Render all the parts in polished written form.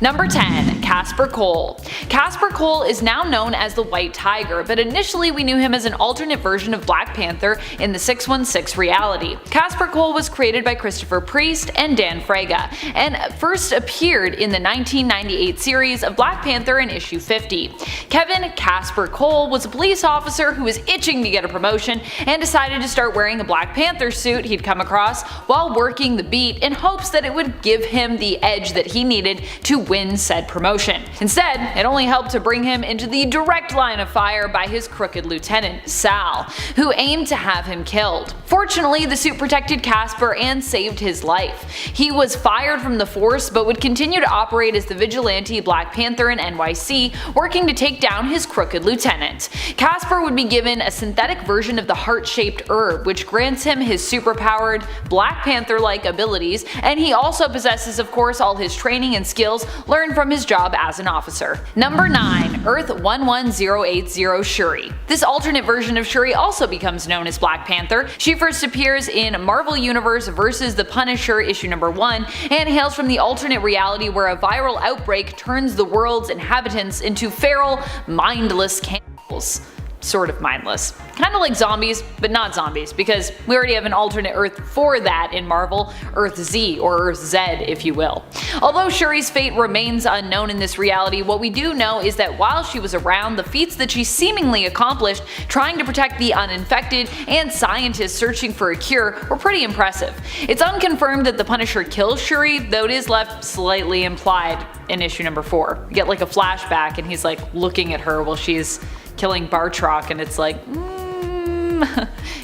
Number 10. KASPER Cole. KASPER Cole is now known as the White Tiger, but initially we knew him as an alternate version of Black Panther in the 616 reality. KASPER Cole was created by Christopher Priest and Dan Frega, and first appeared in the 1998 series of Black Panther in issue 50. Kevin KASPER Cole was a police officer who was itching to get a promotion and decided to start wearing a Black Panther suit he'd come across while working the beat in hopes that it would give him the edge that he needed to win said promotion. Instead, it only helped to bring him into the direct line of fire by his crooked lieutenant, Sal, who aimed to have him killed. Fortunately, the suit protected KASPER and saved his life. He was fired from the force but would continue to operate as the vigilante Black Panther in NYC, working to take down his crooked lieutenant. KASPER would be given a synthetic version of the heart-shaped herb, which grants him his superpowered, Black Panther-like abilities, and he also possesses of course all his training and skills learned from his job as an officer. Number 9. Earth 11080 Shuri. This alternate version of Shuri also becomes known as Black Panther. She first appears in Marvel Universe vs. The Punisher issue number 1 and hails from the alternate reality where a viral outbreak turns the world's inhabitants into feral, mindless cannibals. Sort of mindless. Kinda like zombies, but not zombies, because we already have an alternate Earth for that in Marvel, Earth Z, or Earth Z if you will. Although Shuri's fate remains unknown in this reality, what we do know is that while she was around, the feats that she seemingly accomplished trying to protect the uninfected and scientists searching for a cure were pretty impressive. It's unconfirmed that the Punisher kills Shuri, though it is left slightly implied in issue number 4. You get like a flashback and he's like looking at her while she's killing Bartrock, and it's like,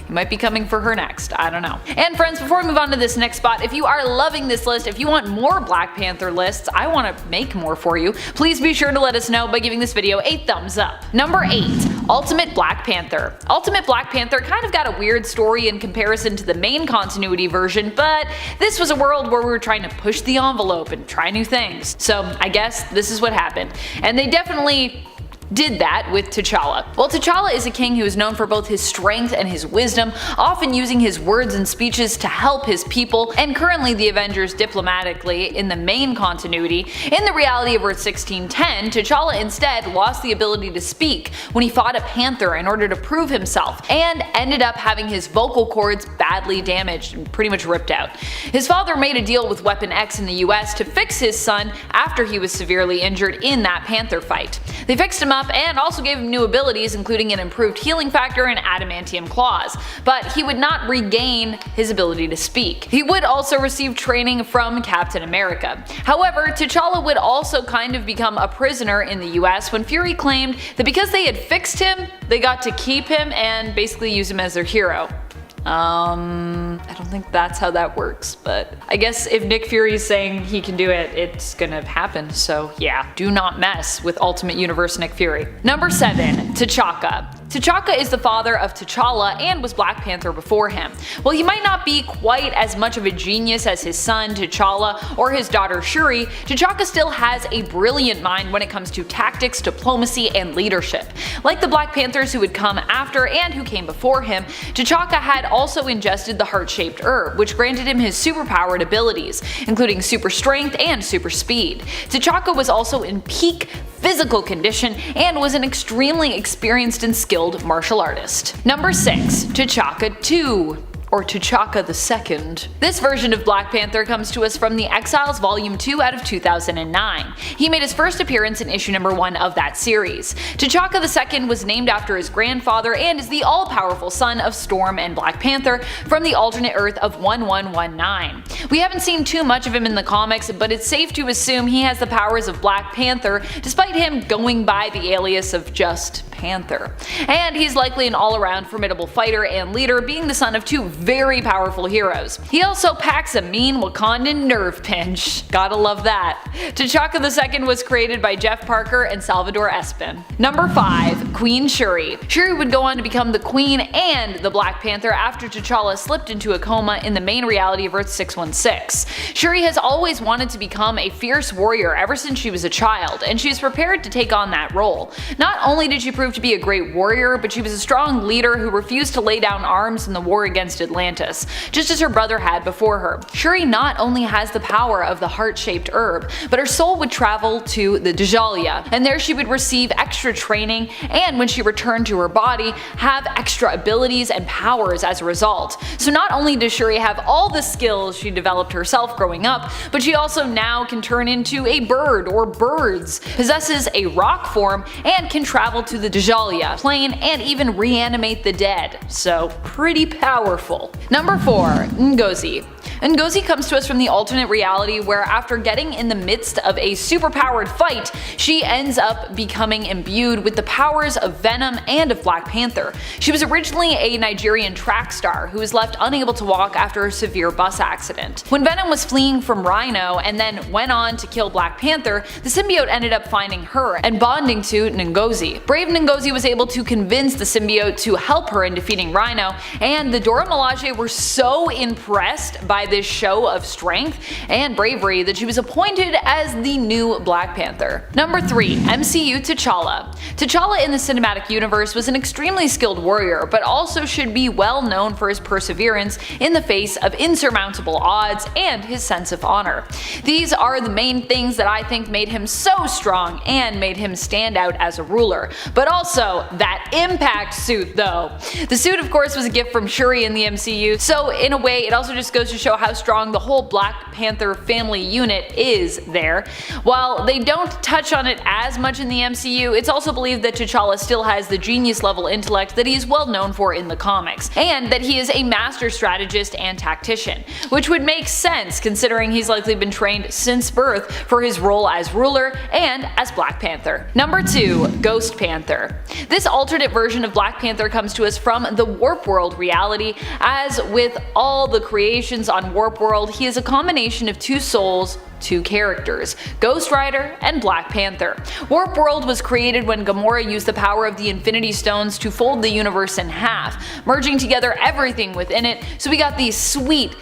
he might be coming for her next, I don't know. And friends, before we move on to this next spot, if you are loving this list, if you want more Black Panther lists, I want to make more for you, please be sure to let us know by giving this video a thumbs up. Number 8. Ultimate Black Panther. Ultimate Black Panther kind of got a weird story in comparison to the main continuity version, but this was a world where we were trying to push the envelope and try new things. So I guess this is what happened. And they definitely did that with T'Challa. Well, T'Challa is a king who is known for both his strength and his wisdom, often using his words and speeches to help his people, and currently the Avengers diplomatically in the main continuity. In the reality of Earth 1610, T'Challa instead lost the ability to speak when he fought a panther in order to prove himself, and ended up having his vocal cords badly damaged and pretty much ripped out. His father made a deal with Weapon X in the US to fix his son after he was severely injured in that panther fight. They fixed him up and also gave him new abilities, including an improved healing factor and adamantium claws, but he would not regain his ability to speak. He would also receive training from Captain America. However, T'Challa would also kind of become a prisoner in the US when Fury claimed that because they had fixed him, they got to keep him and basically use him as their hero. I don't think that's how that works, but I guess if Nick Fury is saying he can do it, it's gonna happen, so yeah. Do not mess with Ultimate Universe Nick Fury. Number 7. T'Chaka. T'Chaka is the father of T'Challa and was Black Panther before him. While he might not be quite as much of a genius as his son T'Challa or his daughter Shuri, T'Chaka still has a brilliant mind when it comes to tactics, diplomacy, and leadership. Like the Black Panthers who would come after and who came before him, T'Chaka had also ingested the heart-shaped herb, which granted him his superpowered abilities, including super strength and super speed. T'Chaka was also in peak physical condition and was an extremely experienced and skilled martial artist. Number 6. T'Chaka 2. Or T'Chaka II. This version of Black Panther comes to us from the Exiles Volume 2 out of 2009. He made his first appearance in issue number 1 of that series. T'Chaka II was named after his grandfather and is the all-powerful son of Storm and Black Panther from the alternate Earth of 1119. We haven't seen too much of him in the comics, but it's safe to assume he has the powers of Black Panther despite him going by the alias of just Panther. And he's likely an all-around formidable fighter and leader, being the son of two very powerful heroes. He also packs a mean Wakandan nerve pinch. Gotta love that. T'Chaka II was created by Jeff Parker and Salvador Espin. Number 5. Queen Shuri. Shuri would go on to become the Queen and the Black Panther after T'Challa slipped into a coma in the main reality of Earth 616. Shuri has always wanted to become a fierce warrior ever since she was a child, and she is prepared to take on that role. Not only did she prove proved to be a great warrior, but she was a strong leader who refused to lay down arms in the war against Atlantis, just as her brother had before her. Shuri not only has the power of the heart-shaped herb, but her soul would travel to the Djalia, and there she would receive extra training, and when she returned to her body, have extra abilities and powers as a result. So not only does Shuri have all the skills she developed herself growing up, but she also now can turn into a bird or birds, possesses a rock form, and can travel to the Djalia plane and even reanimate the dead. So pretty powerful. Number 4. NGOZI. NGOZI comes to us from the alternate reality where after getting in the midst of a superpowered fight, she ends up becoming imbued with the powers of Venom and of Black Panther. She was originally a Nigerian track star who was left unable to walk after a severe bus accident. When Venom was fleeing from Rhino and then went on to kill Black Panther, the symbiote ended up finding her and bonding to NGOZI. Brave NGOZI was able to convince the symbiote to help her in defeating Rhino, and the Dora Milaje were so impressed by this show of strength and bravery that she was appointed as the new Black Panther. Number 3. MCU T'Challa. T'Challa in the cinematic universe was an extremely skilled warrior, but also should be well known for his perseverance in the face of insurmountable odds and his sense of honor. These are the main things that I think made him so strong and made him stand out as a ruler. But also, that impact suit though. The suit of course was a gift from Shuri in the MCU, so in a way it also just goes to show how strong the whole Black Panther family unit is there. While they don't touch on it as much in the MCU, it's also believed that T'Challa still has the genius level intellect that he is well known for in the comics, and that he is a master strategist and tactician, which would make sense considering he's likely been trained since birth for his role as ruler and as Black Panther. Number 2. Ghost Panther. This alternate version of Black Panther comes to us from the Warp World reality. As with all the creations on Warp World, he is a combination of two souls, two characters, Ghost Rider and Black Panther. Warp World was created when Gamora used the power of the Infinity Stones to fold the universe in half, merging together everything within it, so we got these sweet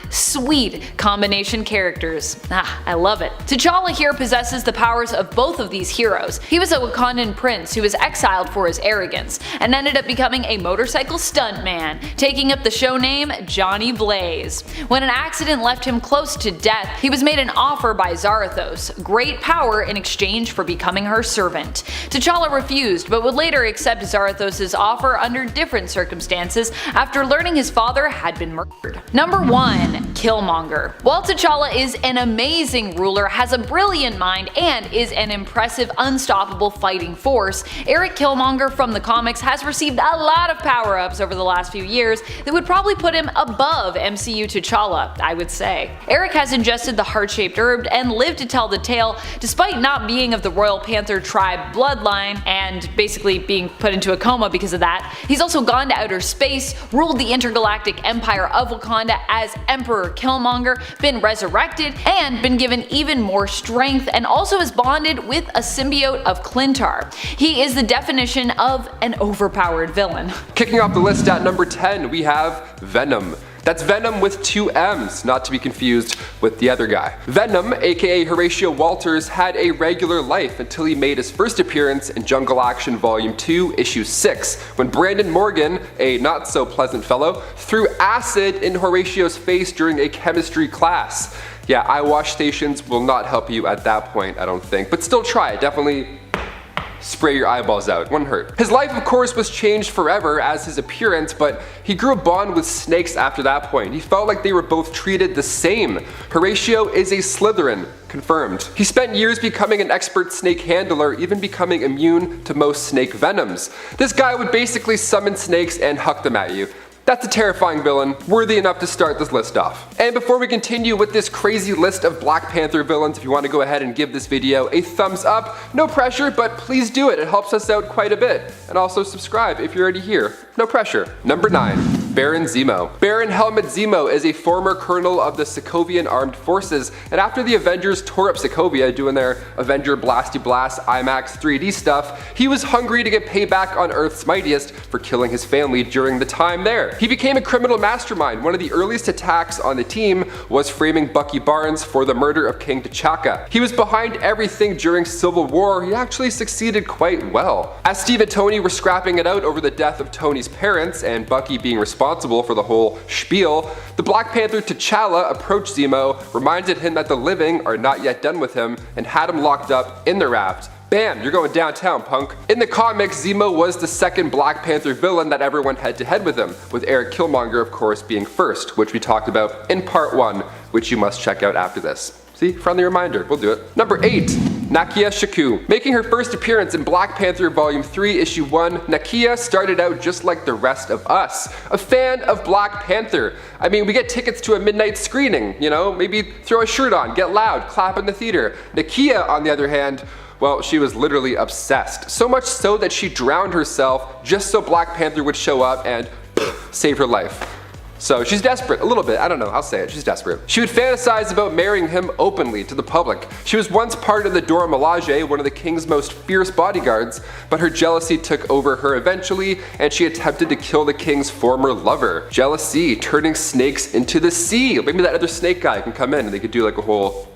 combination characters. I love it. T'Challa here possesses the powers of both of these heroes. He was a Wakandan prince who was exiled for his arrogance, and ended up becoming a motorcycle stuntman, taking up the show name Johnny Blaze. When an accident left him close to death, he was made an offer by Zarathos, great power in exchange for becoming her servant. T'Challa refused, but would later accept Zarathos' offer under different circumstances after learning his father had been murdered. Number 1. KILLMONGER. While T'Challa is an amazing ruler, has a brilliant mind, and is an impressive, unstoppable fighting force, ERIK KILLMONGER from the comics has received a lot of power-ups over the last few years that would probably put him above MCU T'Challa, I would say. ERIK has ingested the heart-shaped herb and lived to tell the tale, despite not being of the Royal Panther tribe bloodline and basically being put into a coma because of that. He's also gone to outer space, ruled the intergalactic empire of Wakanda as Emperor Killmonger, been resurrected, and been given even more strength, and also is bonded with a symbiote of Clintar. He is the definition of an overpowered villain. Kicking off the list at number 10, we have Venom. That's Venom with 2 M's, not to be confused with the other guy. Venom, aka Horatio Walters, had a regular life until he made his first appearance in Jungle Action Volume 2, Issue 6, when Brandon Morgan, a not so pleasant fellow, threw acid in Horatio's face during a chemistry class. Yeah, eyewash stations will not help you at that point, I don't think, but still try it. Definitely spray your eyeballs out, wouldn't hurt. His life of course was changed forever as his appearance, but he grew a bond with snakes after that point. He felt like they were both treated the same. Horatio is a Slytherin, confirmed. He spent years becoming an expert snake handler, even becoming immune to most snake venoms. This guy would basically summon snakes and huck them at you. That's a terrifying villain, worthy enough to start this list off. And before we continue with this crazy list of Black Panther villains, if you want to go ahead and give this video a thumbs up, no pressure, but please do it, it helps us out quite a bit. And also subscribe if you're already here, no pressure. Number 9. Baron ZEMO. Baron Helmut ZEMO is a former colonel of the Sokovian Armed Forces, and after the Avengers tore up Sokovia doing their Avenger Blasty Blast IMAX 3D stuff, he was hungry to get payback on Earth's mightiest for killing his family during the time there. He became a criminal mastermind. One of the earliest attacks on the team was framing Bucky Barnes for the murder of King T'Chaka. He was behind everything during Civil War. He actually succeeded quite well. As Steve and Tony were scrapping it out over the death of Tony's parents and Bucky being responsible for the whole spiel, the Black Panther T'Challa approached ZEMO, reminded him that the living are not yet done with him, and had him locked up in the raft. Bam, you're going downtown, punk. In the comics, ZEMO was the second Black Panther villain that ever went head to head with him, with ERIK KILLMONGER of course being first, which we talked about in part 1, which you must check out after this. See, friendly reminder, we'll do it. Number 8. NAKIA SHAUKU. Making her first appearance in Black Panther Volume 3 Issue 1, NAKIA started out just like the rest of us, a fan of Black Panther. I mean, we get tickets to a midnight screening, you know, maybe throw a shirt on, get loud, clap in the theater. NAKIA, on the other hand, well, she was literally obsessed. So much so that she drowned herself just so Black Panther would show up and save her life. So she's desperate, a little bit, I don't know, I'll say it, she's desperate. She would fantasize about marrying him openly to the public. She was once part of the Dora Milaje, one of the king's most fierce bodyguards, but her jealousy took over her eventually, and she attempted to kill the king's former lover. Jealousy, turning snakes into the sea. Maybe that other snake guy can come in and they could do like a whole...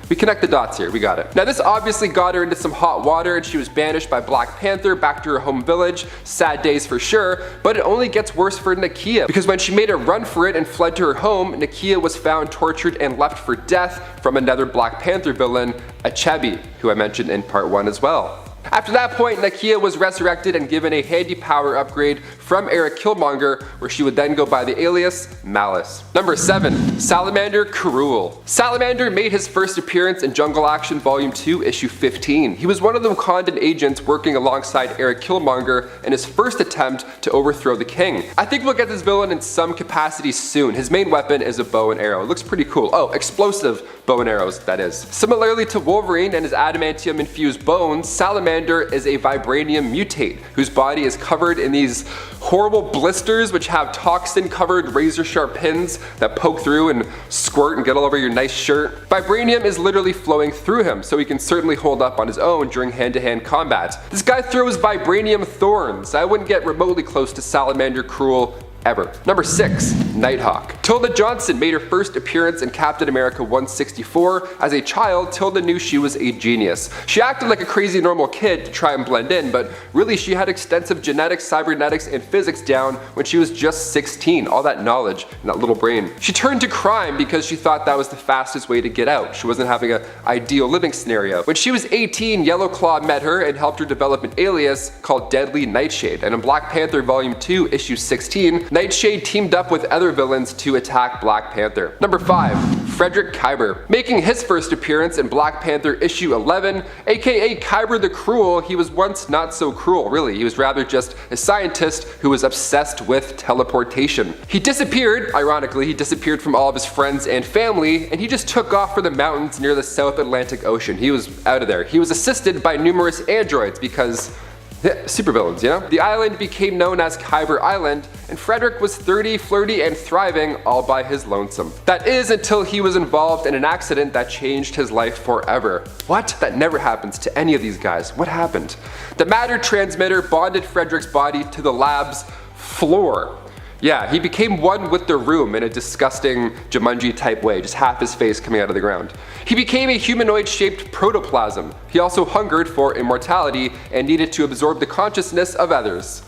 We connect the dots here, we got it. Now this obviously got her into some hot water and she was banished by Black Panther back to her home village. Sad days for sure, but it only gets worse for NAKIA, because when she made a run for it and fled to her home, NAKIA was found tortured and left for death from another Black Panther villain, Achebe, who I mentioned in part 1 as well. After that point, NAKIA was resurrected and given a handy power upgrade from ERIK KILLMONGER, where she would then go by the alias Malice. Number 7. Salamander KRULE. Salamander made his first appearance in Jungle Action Volume 2 Issue 15. He was one of the Wakandan agents working alongside ERIK KILLMONGER in his first attempt to overthrow the king. I think we'll get this villain in some capacity soon. His main weapon is a bow and arrow. It looks pretty cool. Oh, explosive bow and arrows, that is. Similarly to Wolverine and his adamantium infused bones, Salamander is a vibranium mutate whose body is covered in these horrible blisters which have toxin covered razor sharp pins that poke through and squirt and get all over your nice shirt. Vibranium is literally flowing through him, so he can certainly hold up on his own during hand-to-hand combat. This guy throws vibranium thorns. I wouldn't get remotely close to Salamander KRULE ever. Number 6. NIGHTHAWK. Tilda Johnson made her first appearance in Captain America 164. As a child, Tilda knew she was a genius. She acted like a crazy normal kid to try and blend in, but really she had extensive genetics, cybernetics, and physics down when she was just 16. All that knowledge in that little brain. She turned to crime because she thought that was the fastest way to get out. She wasn't having an ideal living scenario. When she was 18, Yellowclaw met her and helped her develop an alias called Deadly Nightshade. And in Black Panther Volume 2, Issue 16, Nightshade teamed up with other villains to attack Black Panther. Number 5. FREDERICK KIBER. Making his first appearance in Black Panther issue 11, aka KIBER the Cruel, he was once not so cruel really. He was rather just a scientist who was obsessed with teleportation. He disappeared, ironically, he disappeared from all of his friends and family, and he just took off for the mountains near the South Atlantic Ocean. He was out of there. He was assisted by numerous androids because supervillains, you know? The island became known as KIBER Island, and Frederick was 30, flirty, and thriving all by his lonesome. That is until he was involved in an accident that changed his life forever. What? That never happens to any of these guys. What happened? The matter transmitter bonded Frederick's body to the lab's floor. Yeah, he became one with the room in a disgusting Jumanji type way, just half his face coming out of the ground. He became a humanoid shaped protoplasm. He also hungered for immortality and needed to absorb the consciousness of others.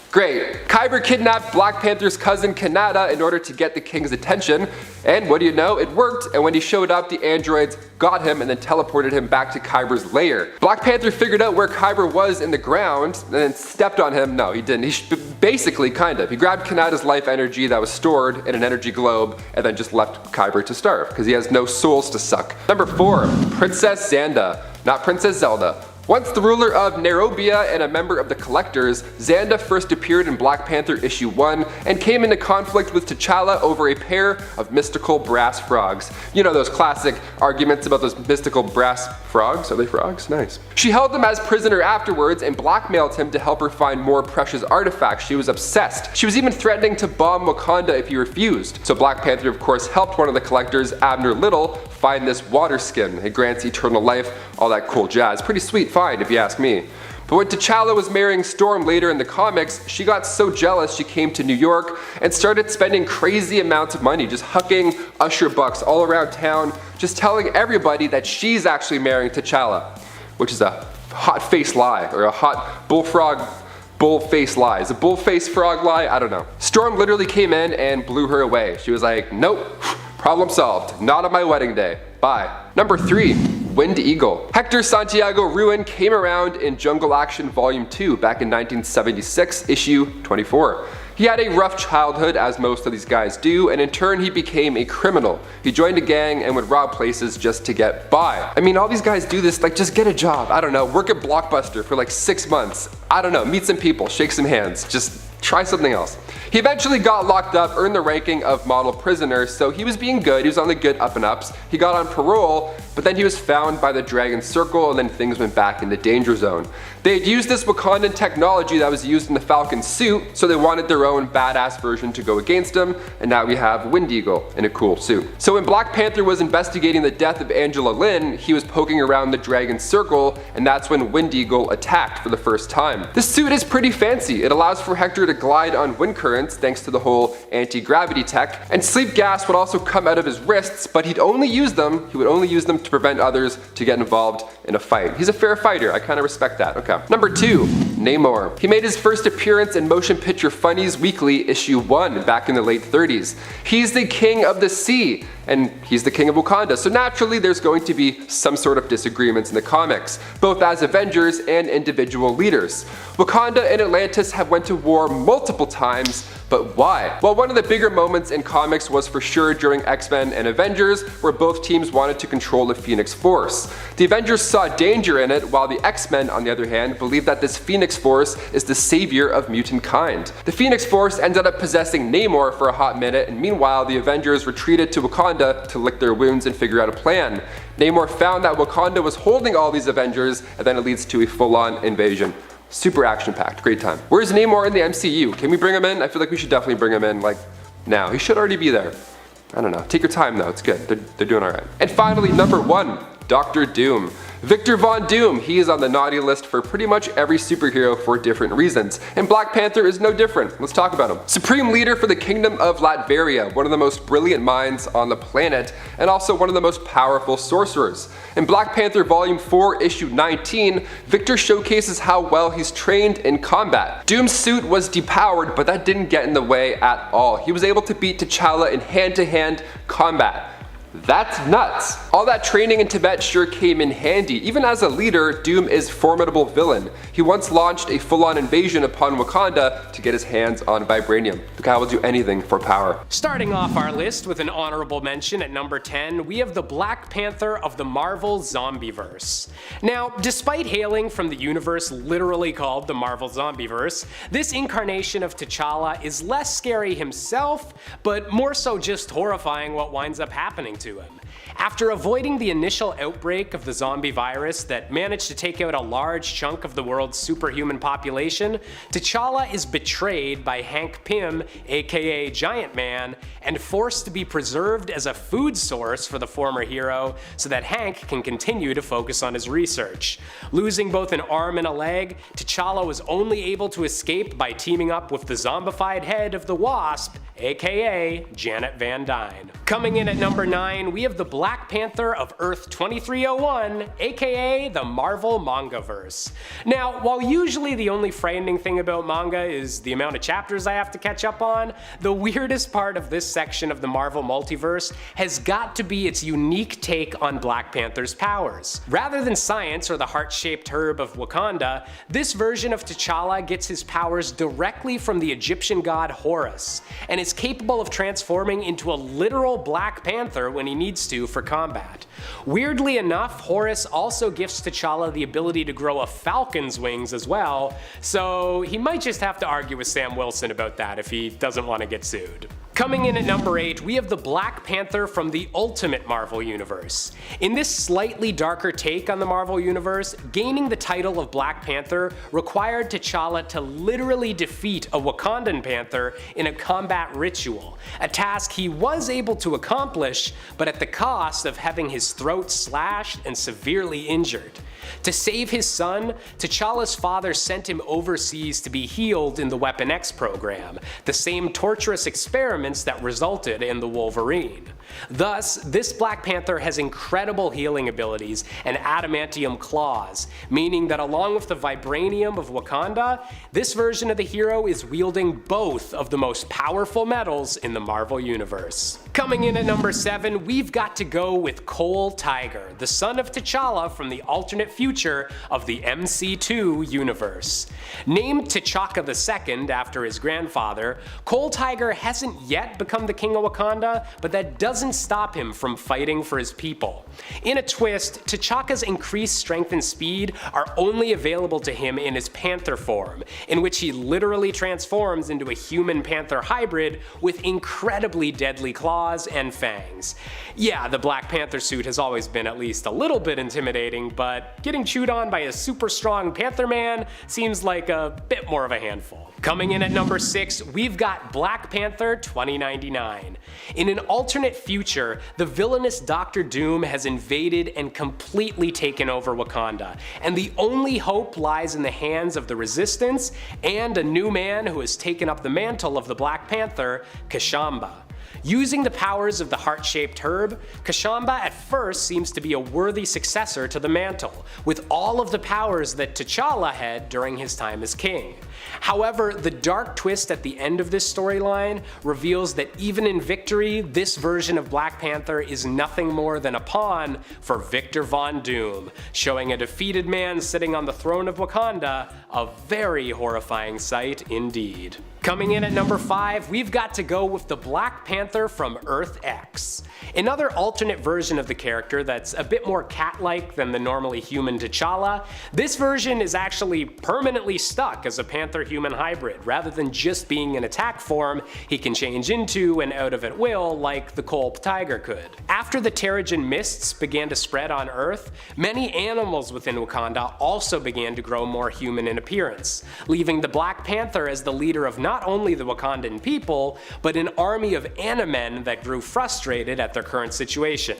Great. KIBER kidnapped Black Panther's cousin Kanata in order to get the king's attention, and what do you know, it worked, and when he showed up, the androids got him and then teleported him back to KIBER's lair. Black Panther figured out where KIBER was in the ground and then stepped on him. No, he didn't. Basically, kind of. He grabbed Kanata's life energy that was stored in an energy globe and then just left KIBER to starve because he has no souls to suck. Number 4. Princess ZANDA. Not Princess Zelda. Once the ruler of Nairobia and a member of the Collectors, ZANDA first appeared in Black Panther issue 1 and came into conflict with T'Challa over a pair of mystical brass frogs. You know those classic arguments about those mystical brass frogs? Are they frogs? Nice. She held them as prisoner afterwards and blackmailed him to help her find more precious artifacts. She was obsessed. She was even threatening to bomb Wakanda if he refused. So Black Panther of course helped one of the Collectors, Abner Little, find this water skin. It grants eternal life, all that cool jazz. Pretty sweet find if you ask me. But when T'Challa was marrying Storm later in the comics, she got so jealous she came to New York and started spending crazy amounts of money, just hucking usher bucks all around town, just telling everybody that she's actually marrying T'Challa, which is a hot-faced lie, or a hot bull-faced lie. Is a bull-faced frog lie? I don't know. Storm literally came in and blew her away. She was like, nope, problem solved, not on my wedding day, bye. Number 3. Wind Eagle. Hector Santiago Ruin came around in Jungle Action Volume 2 back in 1976, issue 24. He had a rough childhood, as most of these guys do, and in turn he became a criminal. He joined a gang and would rob places just to get by. I mean, all these guys do this, like, just get a job, I don't know, work at Blockbuster for like 6 months, I don't know, meet some people, shake some hands, just try something else. He eventually got locked up, earned the ranking of model prisoner, so he was being good, he was on the good up and ups. He got on parole, but then he was found by the Dragon Circle and then things went back into danger zone. They had used this Wakandan technology that was used in the Falcon suit, so they wanted their own badass version to go against him, and now we have Wind Eagle in a cool suit. So when Black Panther was investigating the death of Angela Lynn, he was poking around the Dragon Circle, and that's when Wind Eagle attacked for the first time. This suit is pretty fancy. It allows for Hector to glide on wind currents thanks to the whole anti-gravity tech, and sleep gas would also come out of his wrists, but he would only use them to prevent others to get involved in a fight. He's a fair fighter, I kind of respect that. Okay. Number 2, Namor. He made his first appearance in Motion Picture Funnies Weekly issue 1 back in the late 30s. He's the king of the sea, and he's the king of Wakanda, so naturally there's going to be some sort of disagreements in the comics, both as Avengers and individual leaders. Wakanda and Atlantis have went to war multiple times, but why? Well, one of the bigger moments in comics was for sure during X-Men and Avengers, where both teams wanted to control the Phoenix Force. The Avengers saw danger in it, while the X-Men, on the other hand, believed that this Phoenix Force is the savior of mutant kind. The Phoenix Force ended up possessing Namor for a hot minute, and meanwhile the Avengers retreated to Wakanda to lick their wounds and figure out a plan. Namor found that Wakanda was holding all these Avengers, and then it leads to a full-on invasion. Super action-packed, great time. Where's Namor in the MCU? Can we bring him in? I feel like we should definitely bring him in, like, now. He should already be there. I don't know. Take your time though, it's good. They're doing alright. And finally, number 1, Dr. Doom. Victor Von Doom, he is on the naughty list for pretty much every superhero for different reasons, and Black Panther is no different. Let's talk about him. Supreme leader for the Kingdom of Latveria, one of the most brilliant minds on the planet, and also one of the most powerful sorcerers. In Black Panther Volume 4, Issue 19, Victor showcases how well he's trained in combat. Doom's suit was depowered, but that didn't get in the way at all. He was able to beat T'Challa in hand-to-hand combat. That's nuts. All that training in Tibet sure came in handy. Even as a leader, Doom is a formidable villain. He once launched a full-on invasion upon Wakanda to get his hands on vibranium. The guy will do anything for power. Starting off our list with an honorable mention at number 10, we have the Black Panther of the Marvel Zombieverse. Now, despite hailing from the universe literally called the Marvel Zombieverse, this incarnation of T'Challa is less scary himself, but more so just horrifying what winds up happening to him. After avoiding the initial outbreak of the zombie virus that managed to take out a large chunk of the world's superhuman population, T'Challa is betrayed by Hank Pym, aka Giant Man, and forced to be preserved as a food source for the former hero so that Hank can continue to focus on his research. Losing both an arm and a leg, T'Challa was only able to escape by teaming up with the zombified head of the Wasp, aka Janet Van Dyne. Coming in at number 9, we have the Black Panther of Earth 2301, aka the Marvel Mangaverse. Now, while usually the only frightening thing about manga is the amount of chapters I have to catch up on, the weirdest part of this section of the Marvel multiverse has got to be its unique take on Black Panther's powers. Rather than science or the heart-shaped herb of Wakanda, this version of T'Challa gets his powers directly from the Egyptian god Horus, and is capable of transforming into a literal Black Panther when he needs to for combat. Weirdly enough, Horus also gifts T'Challa the ability to grow a falcon's wings as well, so he might just have to argue with Sam Wilson about that if he doesn't want to get sued. Coming in at number 8, we have the Black Panther from the Ultimate Marvel Universe. In this slightly darker take on the Marvel Universe, gaining the title of Black Panther required T'Challa to literally defeat a Wakandan Panther in a combat ritual, a task he was able to accomplish, but at the cost of having his throat slashed and severely injured. To save his son, T'Challa's father sent him overseas to be healed in the Weapon X program, the same torturous experiments that resulted in the Wolverine. Thus, this Black Panther has incredible healing abilities and adamantium claws, meaning that along with the vibranium of Wakanda, this version of the hero is wielding both of the most powerful metals in the Marvel Universe. Coming in at number 7, we've got to go with Cole Tiger, the son of T'Challa from the alternate future of the MC2 universe. Named T'Chaka II after his grandfather, Cole Tiger hasn't yet become the king of Wakanda, but that doesn't stop him from fighting for his people. In a twist, T'Chaka's increased strength and speed are only available to him in his panther form, in which he literally transforms into a human-panther hybrid with incredibly deadly claws and fangs. Yeah, the Black Panther suit has always been at least a little bit intimidating, but getting chewed on by a super strong Panther Man seems like a bit more of a handful. Coming in at number 6, we've got Black Panther 2099. In an alternate future, the villainous Dr. Doom has invaded and completely taken over Wakanda, and the only hope lies in the hands of the Resistance and a new man who has taken up the mantle of the Black Panther, Kashamba. Using the powers of the heart-shaped herb, Kashamba at first seems to be a worthy successor to the mantle, with all of the powers that T'Challa had during his time as king. However, the dark twist at the end of this storyline reveals that even in victory, this version of Black Panther is nothing more than a pawn for Victor Von Doom, showing a defeated man sitting on the throne of Wakanda, a very horrifying sight indeed. Coming in at number 5, we've got to go with the Black Panther from Earth X. Another alternate version of the character that's a bit more cat-like than the normally human T'Challa, this version is actually permanently stuck as a panther-human hybrid, rather than just being an attack form he can change into and out of at will like the Cole Tiger could. After the Terrigen mists began to spread on Earth, many animals within Wakanda also began to grow more human in appearance, leaving the Black Panther as the leader of not only the Wakandan people, but an army of Animen that grew frustrated at their current situation.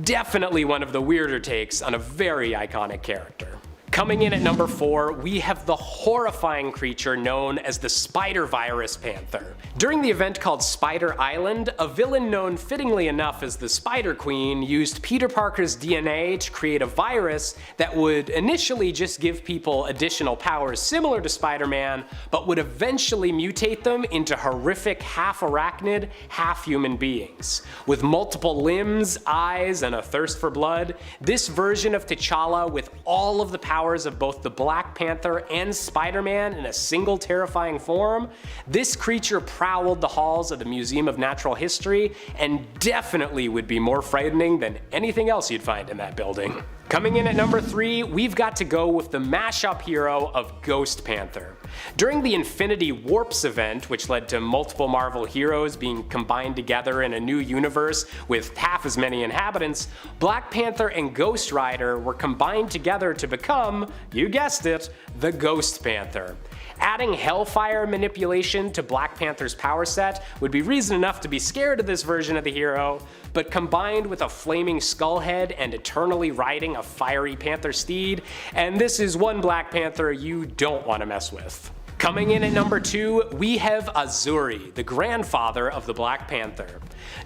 Definitely one of the weirder takes on a very iconic character. Coming in at number 4, we have the horrifying creature known as the Spider Virus Panther. During the event called Spider Island, a villain known fittingly enough as the Spider Queen used Peter Parker's DNA to create a virus that would initially just give people additional powers similar to Spider-Man, but would eventually mutate them into horrific half-arachnid, half-human beings. With multiple limbs, eyes, and a thirst for blood, this version of T'Challa with all of the powers of both the Black Panther and Spider-Man in a single terrifying form, this creature prowled the halls of the Museum of Natural History and definitely would be more frightening than anything else you'd find in that building. Coming in at number 3, we've got to go with the mashup hero of Ghost Panther. During the Infinity Warps event, which led to multiple Marvel heroes being combined together in a new universe with half as many inhabitants, Black Panther and Ghost Rider were combined together to become, you guessed it, the Ghost Panther. Adding Hellfire manipulation to Black Panther's power set would be reason enough to be scared of this version of the hero, but combined with a flaming skull head and eternally riding a fiery panther steed, and this is one Black Panther you don't want to mess with. Coming in at number 2, we have AZZURI, the grandfather of the Black Panther.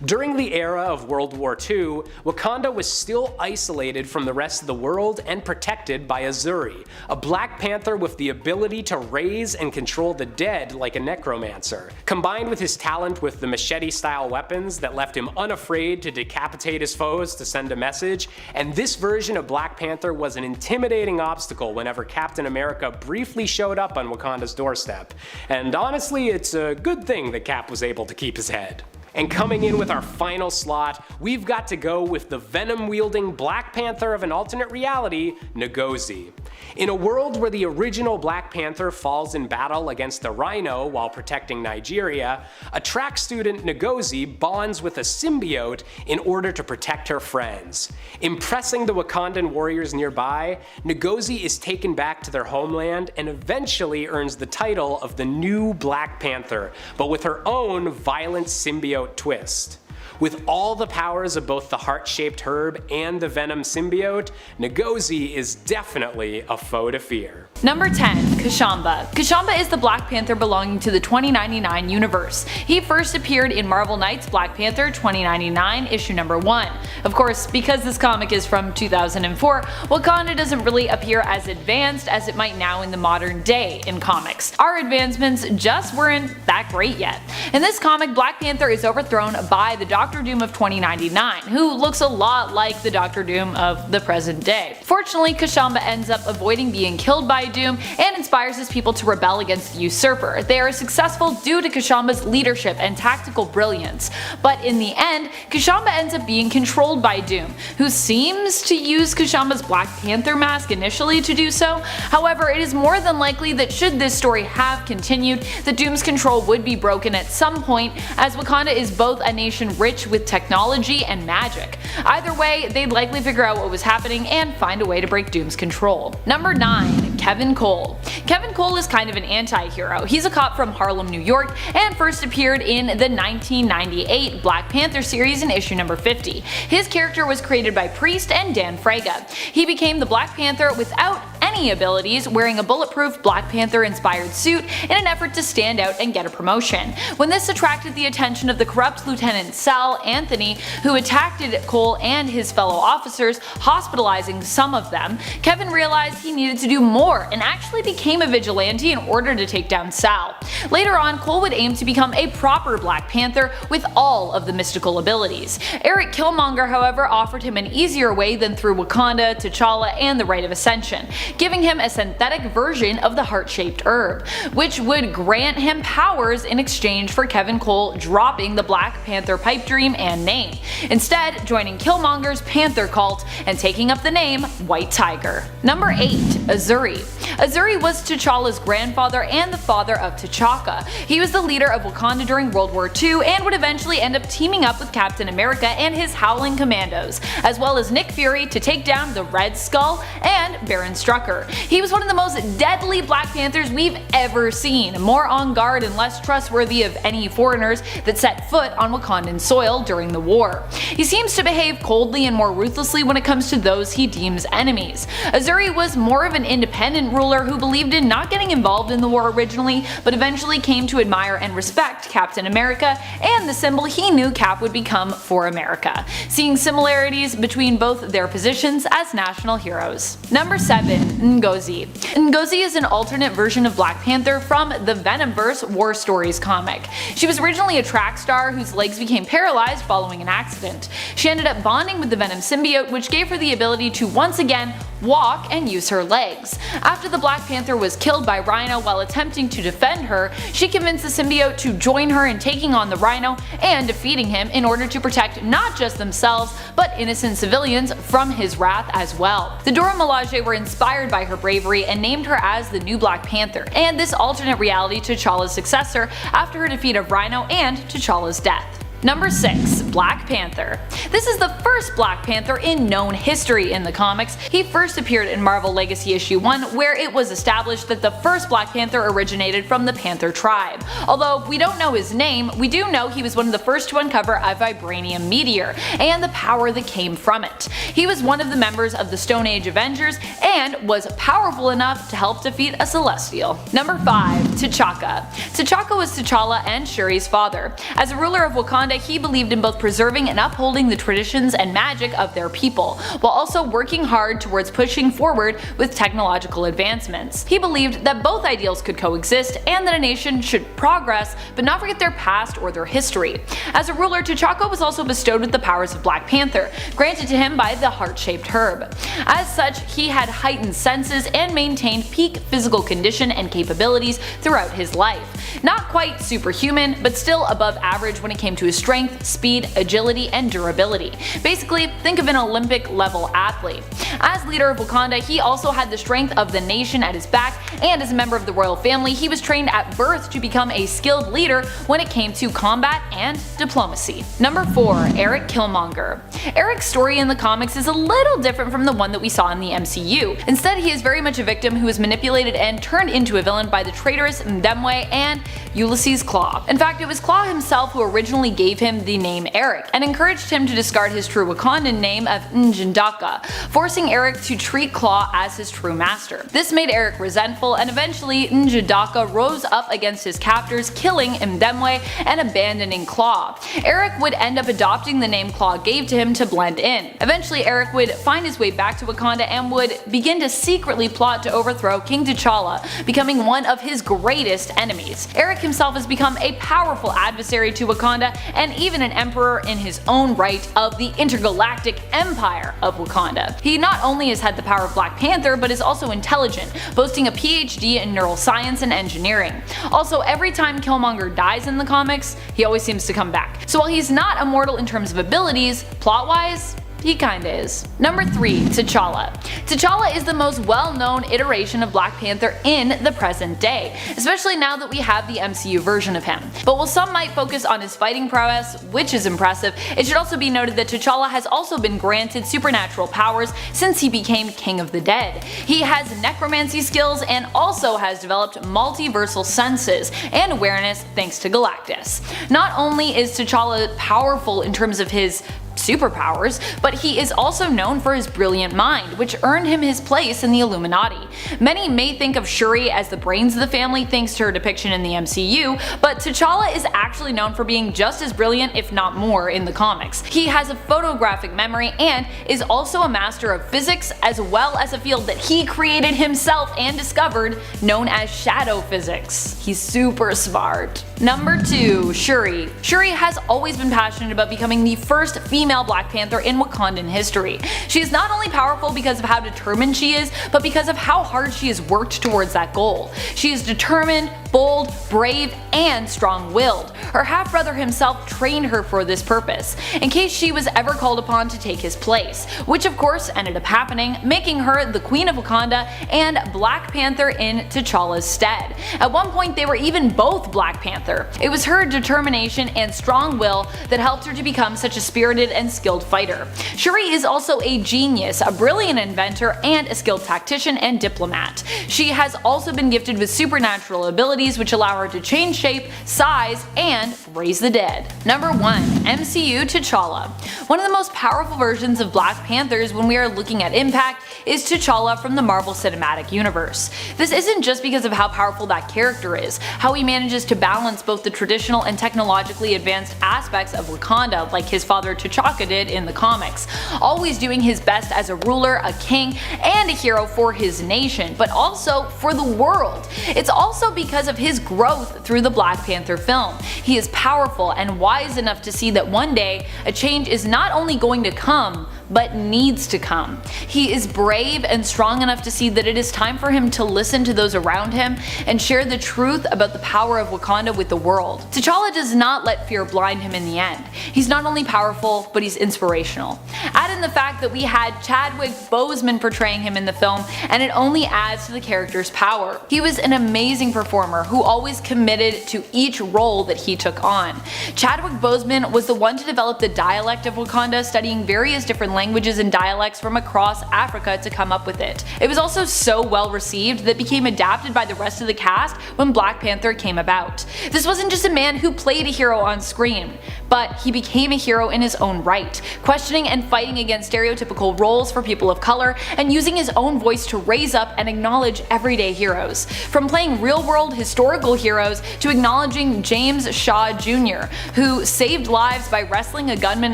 During the era of World War II, Wakanda was still isolated from the rest of the world and protected by AZZURI, a Black Panther with the ability to raise and control the dead like a necromancer. Combined with his talent with the machete-style weapons that left him unafraid to decapitate his foes to send a message, and this version of Black Panther was an intimidating obstacle whenever Captain America briefly showed up on Wakanda's doorstep. And honestly, it's a good thing that Cap was able to keep his head. And coming in with our final slot, we've got to go with the venom-wielding Black Panther of an alternate reality, NGOZI. In a world where the original Black Panther falls in battle against the Rhino while protecting Nigeria, a track student NGOZI bonds with a symbiote in order to protect her friends. Impressing the Wakandan warriors nearby, NGOZI is taken back to their homeland and eventually earns the title of the new Black Panther, but with her own violent symbiote twist. With all the powers of both the heart-shaped herb and the venom symbiote, NGOZI is definitely a foe to fear. Number 10. Kashamba. Kashamba is the Black Panther belonging to the 2099 universe. He first appeared in Marvel Knights Black Panther 2099 issue number 1. Of course, because this comic is from 2004, Wakanda doesn't really appear as advanced as it might now in the modern day in comics. Our advancements just weren't that great yet. In this comic, Black Panther is overthrown by the Doctor Doom of 2099, who looks a lot like the Doctor Doom of the present day. Fortunately, Kashamba ends up avoiding being killed by Doom and inspires his people to rebel against the usurper. They are successful due to Kashamba's leadership and tactical brilliance, but in the end, Kashamba ends up being controlled by Doom, who seems to use Kashamba's Black Panther mask initially to do so. However, it is more than likely that should this story have continued, that Doom's control would be broken at some point, as Wakanda is both a nation rich with technology and magic. Either way, they'd likely figure out what was happening and find a way to break Doom's control. Number 9. Kevin Cole. Kevin Cole is kind of an anti-hero. He's a cop from Harlem, New York, and first appeared in the 1998 Black Panther series in issue number 50. His character was created by Priest and Dan Fraga. He became the Black Panther without any abilities, wearing a bulletproof Black Panther inspired suit in an effort to stand out and get a promotion. When this attracted the attention of the corrupt Lieutenant Sal Anthony, who attacked Cole and his fellow officers, hospitalizing some of them, Kevin realized he needed to do more and actually became a vigilante in order to take down Sal. Later on, Cole would aim to become a proper Black Panther with all of the mystical abilities. ERIK KILLMONGER, however, offered him an easier way than through Wakanda, T'Challa, and the Rite of Ascension, giving him a synthetic version of the heart-shaped herb, which would grant him powers in exchange for Kevin Cole dropping the Black Panther pipe dream and name, instead joining Killmonger's Panther cult and taking up the name White Tiger. Number 8. AZZURI. AZZURI was T'Challa's grandfather and the father of T'Chaka. He was the leader of Wakanda during World War II and would eventually end up teaming up with Captain America and his Howling Commandos, as well as Nick Fury to take down the Red Skull and Baron Strucker. He was one of the most deadly Black Panthers we've ever seen, more on guard and less trustworthy of any foreigners that set foot on Wakandan soil during the war. He seems to behave coldly and more ruthlessly when it comes to those he deems enemies. AZZURI was more of an independent ruler who believed in not getting involved in the war originally, but eventually came to admire and respect Captain America and the symbol he knew Cap would become for America, seeing similarities between both their positions as national heroes. Number 7. NGOZI. NGOZI is an alternate version of Black Panther from the VENOMMverse War Stories comic. She was originally a track star whose legs became paralyzed following an accident. She ended up bonding with the Venom symbiote, which gave her the ability to once again walk and use her legs. After the Black Panther was killed by Rhino while attempting to defend her, she convinced the symbiote to join her in taking on the Rhino and defeating him in order to protect not just themselves, but innocent civilians from his wrath as well. The Dora Milaje were inspired by her bravery and named her as the new Black Panther, and this alternate reality T'Challa's successor after her defeat of Rhino and T'Challa's death. Number 6. Black Panther. This is the first Black Panther in known history in the comics. He first appeared in Marvel Legacy issue 1, where it was established that the first Black Panther originated from the Panther tribe. Although we don't know his name, we do know he was one of the first to uncover a vibranium meteor and the power that came from it. He was one of the members of the Stone Age Avengers and was powerful enough to help defeat a Celestial. Number 5. T'Chaka. T'Chaka was T'Challa and Shuri's father. As a ruler of Wakanda, he believed in both preserving and upholding the traditions and magic of their people, while also working hard towards pushing forward with technological advancements. He believed that both ideals could coexist and that a nation should progress but not forget their past or their history. As a ruler, T'Chaka was also bestowed with the powers of Black Panther, granted to him by the heart-shaped herb. As such, he had heightened senses and maintained peak physical condition and capabilities throughout his life. Not quite superhuman, but still above average when it came to his strength, speed, agility, and durability. Basically, think of an Olympic level athlete. As leader of Wakanda, he also had the strength of the nation at his back, and as a member of the royal family, he was trained at birth to become a skilled leader when it came to combat and diplomacy. Number 4. ERIK KILLMONGER. ERIK's story in the comics is a little different from the one that we saw in the MCU. Instead, he is very much a victim who was manipulated and turned into a villain by the traitorous Ndemwe and Ulysses Klaue. In fact, it was Klaue himself who originally gave him the name ERIK and encouraged him to discard his true Wakandan name of N'Jadaka, forcing ERIK to treat Klaue as his true master. This made ERIK resentful, and eventually N'Jadaka rose up against his captors, killing Ndemwe and abandoning Klaue. ERIK would end up adopting the name Klaue gave to him to blend in. Eventually, ERIK would find his way back to Wakanda and would begin to secretly plot to overthrow King T'Challa, becoming one of his greatest enemies. ERIK himself has become a powerful adversary to Wakanda and even an emperor in his own right of the intergalactic empire of Wakanda. He not only has had the power of Black Panther, but is also intelligent, boasting a PhD in neuroscience and engineering. Also, every time Killmonger dies in the comics, he always seems to come back. So while he's not immortal in terms of abilities, plot-wise, he kinda is. Number 3. T'Challa. T'Challa is the most well-known iteration of Black Panther in the present day, especially now that we have the MCU version of him. But while some might focus on his fighting prowess, which is impressive, it should also be noted that T'Challa has also been granted supernatural powers since he became King of the Dead. He has necromancy skills and also has developed multiversal senses and awareness thanks to Galactus. Not only is T'Challa powerful in terms of his superpowers, but he is also known for his brilliant mind, which earned him his place in the Illuminati. Many may think of Shuri as the brains of the family thanks to her depiction in the MCU, but T'Challa is actually known for being just as brilliant, if not more, in the comics. He has a photographic memory and is also a master of physics, as well as a field that he created himself and discovered, known as shadow physics. He's super smart. Number 2. Shuri. Shuri has always been passionate about becoming the first female Black Panther in Wakandan history. She is not only powerful because of how determined she is, but because of how hard she has worked towards that goal. She is determined, bold, brave, and strong-willed. Her half-brother himself trained her for this purpose, in case she was ever called upon to take his place, which of course ended up happening, making her the Queen of Wakanda and Black Panther in T'Challa's stead. At one point they were even both Black Panther. It was her determination and strong will that helped her to become such a spirited and skilled fighter. Shuri is also a genius, a brilliant inventor, and a skilled tactician and diplomat. She has also been gifted with supernatural abilities which allow her to change shape, size, and raise the dead. Number 1. MCU T'Challa. One of the most powerful versions of Black Panthers when we are looking at impact is T'Challa from the Marvel Cinematic Universe. This isn't just because of how powerful that character is, how he manages to balance both the traditional and technologically advanced aspects of Wakanda like his father T'Chaka did in the comics, always doing his best as a ruler, a king, and a hero for his nation, but also for the world. It's also because of his growth through the Black Panther film. He is powerful and wise enough to see that one day a change is not only going to come, but needs to come. He is brave and strong enough to see that it is time for him to listen to those around him and share the truth about the power of Wakanda with the world. T'Challa does not let fear blind him in the end. He's not only powerful, but he's inspirational. Add in the fact that we had Chadwick Boseman portraying him in the film, and it only adds to the character's power. He was an amazing performer who always committed to each role that he took on. Chadwick Boseman was the one to develop the dialect of Wakanda, studying various different languages and dialects from across Africa to come up with it. It was also so well received that it became adapted by the rest of the cast when Black Panther came about. This wasn't just a man who played a hero on screen, but he became a hero in his own right, questioning and fighting against stereotypical roles for people of color and using his own voice to raise up and acknowledge everyday heroes. From playing real-world historical heroes to acknowledging James Shaw Jr., who saved lives by wrestling a gunman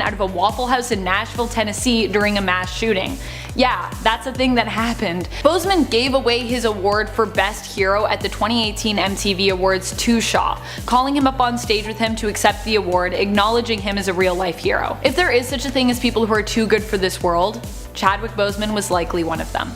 out of a Waffle House in Nashville, Tennessee during a mass shooting. Yeah, that's a thing that happened. Boseman gave away his award for Best Hero at the 2018 MTV Awards to Shaw, calling him up on stage with him to accept the award, acknowledging him as a real-life hero. If there is such a thing as people who are too good for this world, Chadwick Boseman was likely one of them.